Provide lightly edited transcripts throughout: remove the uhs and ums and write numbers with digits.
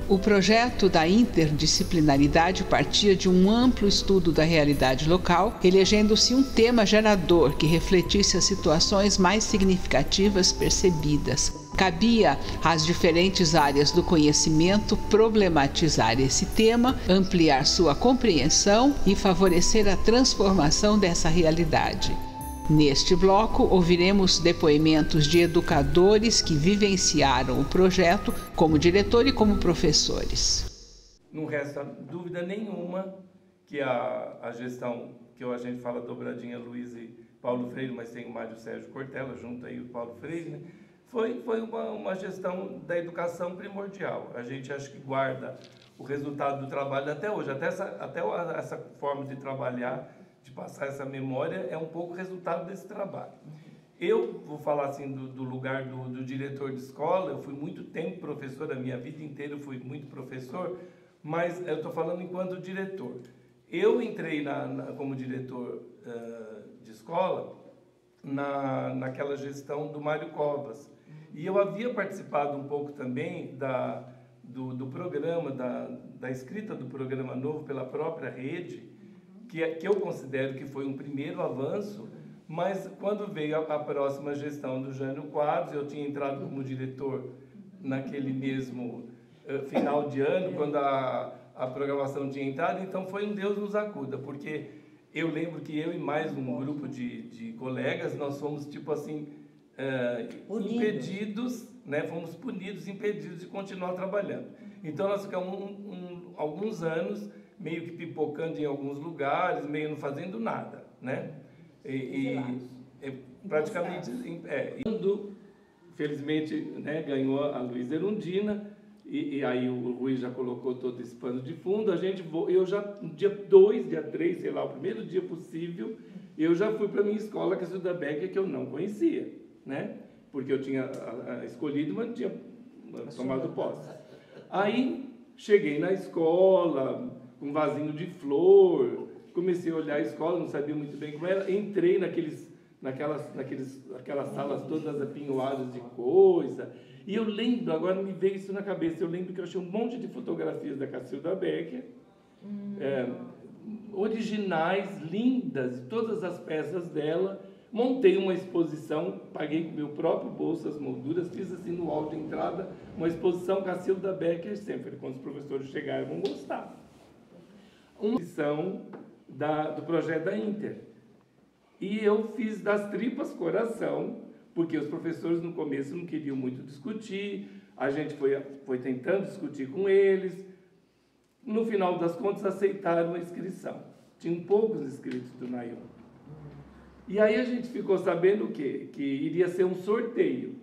O projeto da interdisciplinaridade partia de um amplo estudo da realidade local, elegendo-se um tema gerador que refletisse as situações mais significativas percebidas. Cabia às diferentes áreas do conhecimento problematizar esse tema, ampliar sua compreensão e favorecer a transformação dessa realidade. Neste bloco, ouviremos depoimentos de educadores que vivenciaram o projeto como diretor e como professores. Não resta dúvida nenhuma que a gestão, que a gente fala dobradinha Luiz e Paulo Freire, mas tem o Mário Sérgio Cortella, junto aí o Paulo Freire, né? Foi uma gestão da educação primordial. A gente acha que guarda o resultado do trabalho até hoje, até essa forma de trabalhar, de passar essa memória, é um pouco resultado desse trabalho. Eu vou falar assim do lugar do diretor de escola. Eu fui muito tempo professor, a minha vida inteira eu fui muito professor, mas eu estou falando enquanto diretor. Eu entrei como diretor de escola naquela gestão do Mário Covas, e eu havia participado um pouco também do programa, da escrita do programa novo pela própria rede, que eu considero que foi um primeiro avanço, mas quando veio a próxima gestão do Jânio Quadros, eu tinha entrado como diretor naquele mesmo final de ano, quando a programação tinha entrado, então foi um Deus nos acuda, porque eu lembro que eu e mais um grupo de colegas, nós fomos tipo assim, impedidos, né? Fomos punidos, impedidos de continuar trabalhando. Então nós ficamos alguns anos meio que pipocando em alguns lugares, meio não fazendo nada, né? Praticamente, felizmente, né, ganhou a Luísa Erundina, e aí o Rui já colocou todo esse pano de fundo. Eu já, dia 2, dia 3, sei lá, o primeiro dia possível, eu já fui para a minha escola, que é a Cacilda Becker, que eu não conhecia, né? Porque eu tinha escolhido, mas não tinha tomado posse. Aí, cheguei na escola, com um vasinho de flor, comecei a olhar a escola, não sabia muito bem como era, entrei naquelas salas todas apinhoadas de coisa, e eu lembro, agora me veio isso na cabeça, eu lembro que eu achei um monte de fotografias da Cacilda Becker, originais, lindas, todas as peças dela, montei uma exposição, paguei com meu próprio bolso as molduras, fiz assim no hall de entrada, uma exposição Cacilda Becker sempre, quando os professores chegarem vão gostar. Uma edição do projeto da Inter. E eu fiz das tripas coração, porque os professores no começo não queriam muito discutir, a gente foi tentando discutir com eles, no final das contas aceitaram a inscrição. Tinham poucos inscritos do Nayon. E aí a gente ficou sabendo o quê? Que iria ser um sorteio.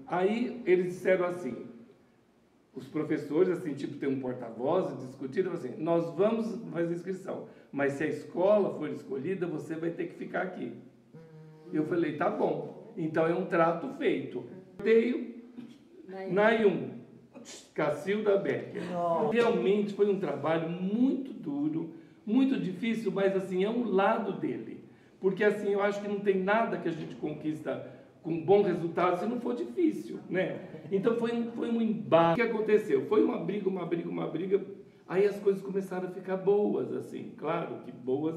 Aí eles disseram assim, os professores, assim, tipo, tem um porta-voz, discutiram assim, nós vamos fazer inscrição, mas se a escola for escolhida, você vai ter que ficar aqui. Eu falei, tá bom, então é um trato feito. Sorteio, Nayon, Cacilda Becker. Realmente foi um trabalho muito duro, muito difícil, mas assim, é um lado dele. Porque assim, eu acho que não tem nada que a gente conquista com bom resultado se não for difícil, né? Então foi um embate. O que aconteceu? Foi uma briga, aí as coisas começaram a ficar boas, assim, claro que boas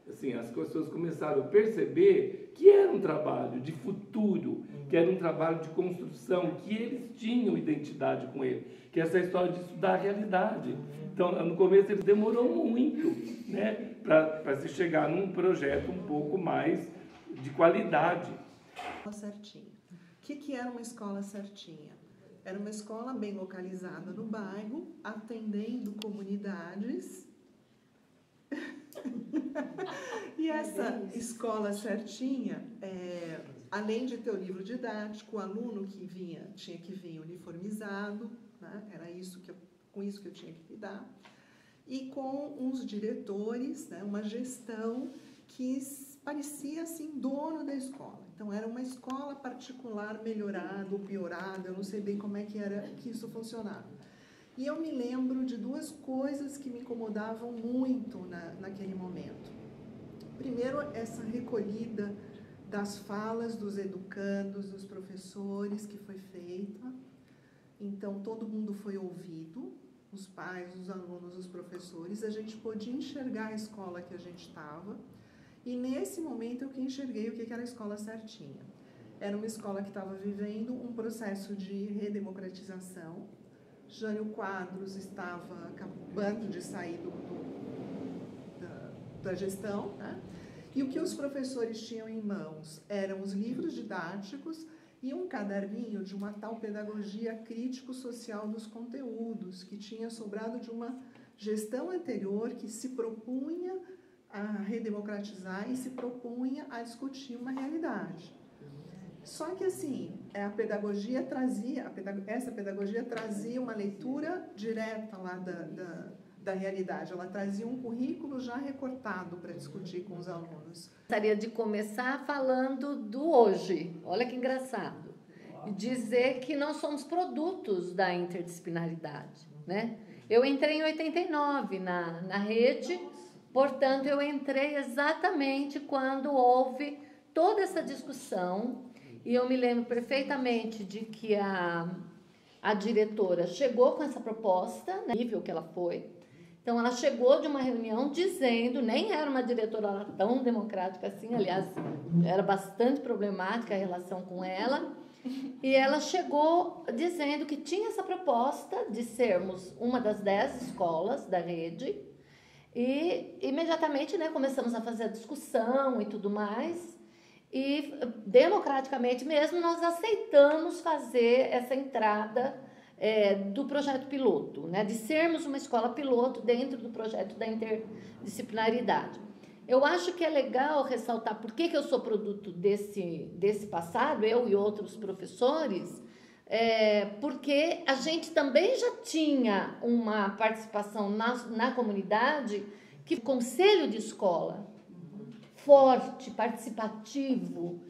assim, as pessoas começaram a perceber que era um trabalho de futuro, que era um trabalho de construção, que eles tinham identidade com ele, que essa história de estudar a realidade. Então, no começo ele demorou muito, né, para se chegar num projeto um pouco mais de qualidade. Certinha. O que era uma escola certinha? Era uma escola bem localizada no bairro, atendendo comunidades. E essa escola certinha, além de ter o livro didático, o aluno tinha que vir uniformizado, né? Era com isso que eu tinha que lidar, e com uns diretores, né? Uma gestão que parecia assim dono da escola. Então era uma escola particular melhorada ou piorada, eu não sei bem como é que isso funcionava. E eu me lembro de duas coisas que me incomodavam muito naquele momento. Primeiro, essa recolhida das falas dos educandos, dos professores que foi feita. Então, todo mundo foi ouvido, os pais, os alunos, os professores, a gente pôde enxergar a escola que a gente estava, e nesse momento eu que enxerguei o que era a escola certinha. Era uma escola que estava vivendo um processo de redemocratização. Jânio Quadros estava acabando de sair da gestão, né? E o que os professores tinham em mãos eram os livros didáticos e um caderninho de uma tal pedagogia crítico-social dos conteúdos, que tinha sobrado de uma gestão anterior que se propunha a redemocratizar e se propunha a discutir uma realidade. Só que, assim, essa pedagogia trazia uma leitura direta lá da realidade. Ela trazia um currículo já recortado para discutir com os alunos. Gostaria de começar falando do hoje. Olha que engraçado. E dizer que nós somos produtos da interdisciplinaridade, né? Eu entrei em 89 na rede, portanto, eu entrei exatamente quando houve toda essa discussão, e eu me lembro perfeitamente de que a diretora chegou com essa proposta, né, nível que ela foi. Então, ela chegou de uma reunião dizendo, nem era uma diretora tão democrática assim, aliás, era bastante problemática a relação com ela, e ela chegou dizendo que tinha essa proposta de sermos uma das 10 escolas da rede, e imediatamente, né, começamos a fazer a discussão e tudo mais, e democraticamente mesmo nós aceitamos fazer essa entrada do projeto piloto, né, de sermos uma escola piloto dentro do projeto da interdisciplinaridade. Eu acho que é legal ressaltar por que eu sou produto desse passado, eu e outros professores, porque a gente também já tinha uma participação na comunidade, que conselho de escola, forte, participativo.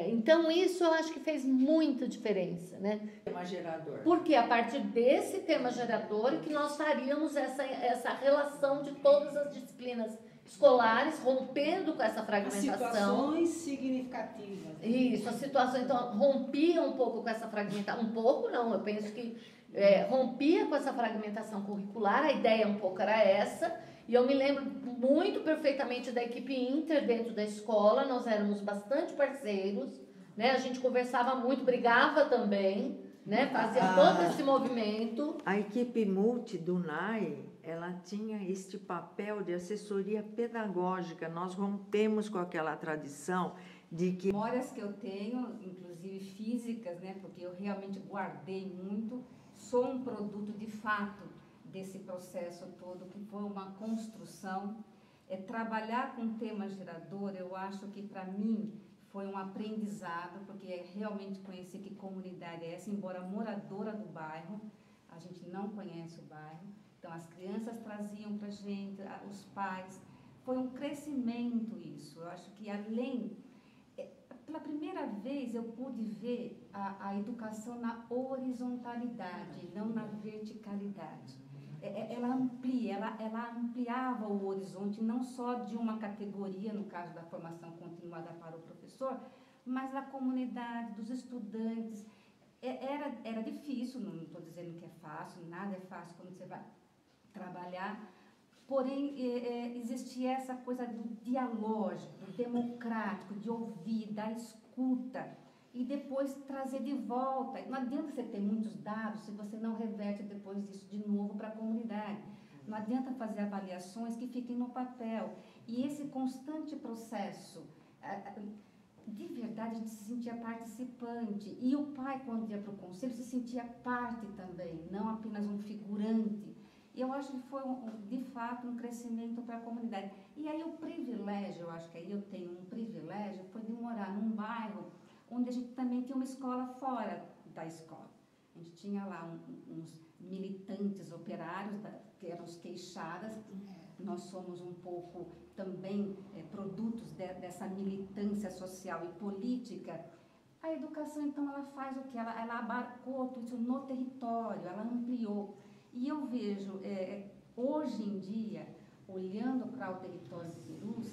Então, isso eu acho que fez muita diferença, né? Tema gerador. Porque a partir desse tema gerador que nós faríamos essa relação de todas as disciplinas escolares, rompendo com essa fragmentação. As situações significativas. Isso, a situação, então, rompia um pouco com essa fragmentação. Um pouco não, eu penso que rompia com essa fragmentação curricular, a ideia um pouco era essa. E eu me lembro muito perfeitamente da equipe Inter dentro da escola, nós éramos bastante parceiros, né? A gente conversava muito, brigava também, né? Fazia todo esse movimento. A equipe multi do NAI, ela tinha este papel de assessoria pedagógica. Nós rompemos com aquela tradição de que... Memórias que eu tenho, inclusive físicas, né? Porque eu realmente guardei muito, sou um produto de fato desse processo todo, que foi uma construção. Trabalhar com tema gerador, eu acho que para mim foi um aprendizado, porque realmente conheci que comunidade é essa, embora moradora do bairro, a gente não conhece o bairro, então as crianças traziam para a gente, os pais, foi um crescimento isso. Eu acho que além, pela primeira vez eu pude ver a educação na horizontalidade, não na verticalidade. Ela amplia, ela ampliava o horizonte não só de uma categoria, no caso da formação continuada para o professor, mas da comunidade, dos estudantes. Era difícil, não estou dizendo que é fácil, nada é fácil quando você vai trabalhar, porém existia essa coisa do dialógico, do democrático, de ouvir, da escuta, e depois trazer de volta. Não adianta você ter muitos dados se você não reverte depois disso de novo para a comunidade. Não adianta fazer avaliações que fiquem no papel. E esse constante processo, de verdade, a gente se sentia participante. E o pai, quando ia para o conselho, se sentia parte também, não apenas um figurante. E eu acho que foi, de fato, um crescimento para a comunidade. E aí o privilégio, eu acho que aí eu tenho um privilégio, foi de morar num bairro onde a gente também tinha uma escola fora da escola. A gente tinha lá uns militantes operários, que eram os queixadas. Nós somos um pouco também produtos dessa militância social e política. A educação, então, ela faz o quê? Ela abarcou tudo isso no território, ela ampliou. E eu vejo, hoje em dia, olhando para o território de Perus,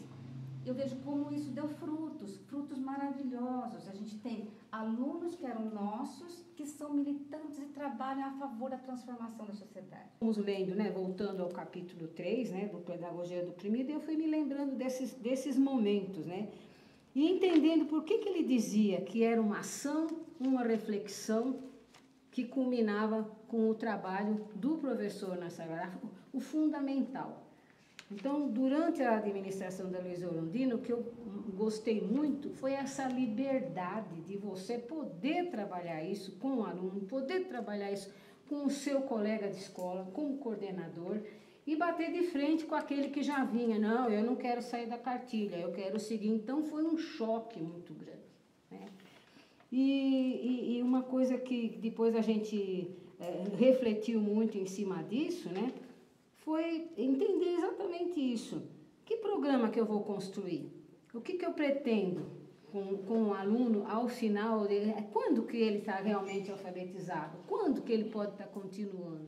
eu vejo como isso deu frutos, frutos maravilhosos. A gente tem alunos que eram nossos, que são militantes e trabalham a favor da transformação da sociedade. Vamos lendo, né, voltando ao capítulo 3, né, do Pedagogia do Oprimido, eu fui me lembrando desses momentos, né, e entendendo por que ele dizia que era uma ação, uma reflexão que culminava com o trabalho do professor na sala de aula, o fundamental. Então, durante a administração da Luísa Orondino, o que eu gostei muito foi essa liberdade de você poder trabalhar isso com o aluno, poder trabalhar isso com o seu colega de escola, com o coordenador, e bater de frente com aquele que já vinha. Não, eu não quero sair da cartilha, eu quero seguir. Então, foi um choque muito grande, né? E uma coisa que depois a gente refletiu muito em cima disso, né, foi entender exatamente isso. Que programa que eu vou construir? O que eu pretendo com o aluno ao final? Quando que ele está realmente alfabetizado? Quando que ele pode estar continuando?